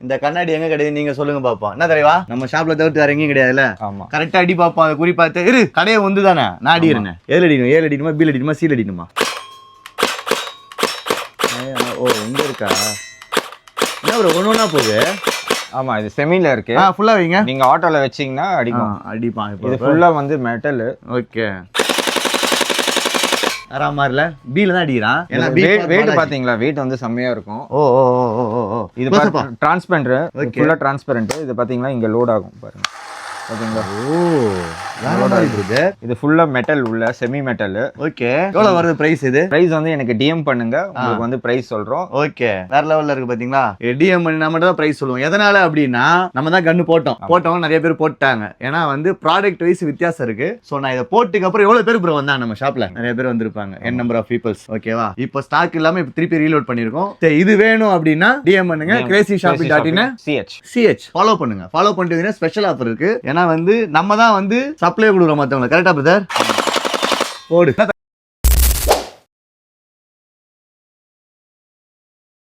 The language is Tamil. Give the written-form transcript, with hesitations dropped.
இந்த கண்ணாடி எங்க கிடையாது நீங்க சொல்லுங்க பாப்போம். என்ன தெரியவா நம்ம ஷாப்ல தவிர்த்து வேற எங்கேயும் கிடையாதுல்ல. ஆமா கரெக்டா அடி பாப்போம். அதை குறி பார்த்து இரு கடையை வந்து தானே நான் அடிக்கிறேன். ஏழு அடிக்கணுமா பீல் அடிக்கணுமா சீல் அடிக்கணுமா? ஓ இங்க இருக்கா? என்ன ப்ரோ ஒண்ணா போகுது? ஆமா இது செமில இருக்கு. ஃபுல்லா வைங்க. நீங்க ஆட்டோல வெச்சீங்கன்னா அடிக்கும். அடிப்பான். இது ஃபுல்லா வந்து மெட்டல். ஓகே ஆறாமார்ல பீல தான் அடிக்கிறான். ஏன்னா வெயிட் பாத்தீங்களா? வெயிட் வந்து செம்மையா இருக்கும். ஓ ஓ ஓ ஓ ஓ இது டிரான்ஸ்பரண்ட், ஃபுல்லா டிரான்ஸ்பரண்ட். இது பாத்தீங்களா இங்க லோட் ஆகும் பாருங்க. பாத்தீங்களா? ஓ வேற மாதிரி இருக்கு. இது ஃபுல்லா மெட்டல் உள்ள செமி மெட்டல். ஓகே எவ்வளவு வருது பிரைஸ்? இது பிரைஸ் வந்து எனக்கு டிஎம் பண்ணுங்க, உங்களுக்கு வந்து பிரைஸ் சொல்றோம். ஓகே வேற லெவல்ல இருக்கு பாத்தீங்களா? டிஎம் பண்ணா மட்டும் தான் பிரைஸ் சொல்லுவோம். எதனால அப்படின்னா நம்ம தான் கன்னு போட்டவங்க நிறைய பேர் போட்டாங்க. ஏன்னா வந்து ப்ராடக்ட் வைஸ் வித்தியாசம் இருக்கு. சோ நான் இதை போட்டுக்கு அப்புறம் எவ்வளவு பேர் ப்ரோ வந்தாங்க நம்ம ஷாப்ல? நிறைய பேர் வந்திருப்பாங்க. என் நம்பர் ஆஃப் பீப்பிள்ஸ். ஓகேவா? இப்போ ஸ்டாக் இல்லாம இப்போ திருப்பி ரீலோட் பண்ணிருக்கோம். சரி இது வேணும் அப்படின்னா டிஎம் பண்ணுங்க. crazyshopee.in CH ஃபாலோ பண்ணுங்க. ஃபாலோ பண்ணிட்டீங்கன்னா ஸ்பெஷல் ஆஃபர் இருக்கு. ஏன்னா வந்து நம்ம தான் வந்து சப்ளை கொடுக்குறோம் மத்தவங்க. கரெக்டா பிரதர்? போடு.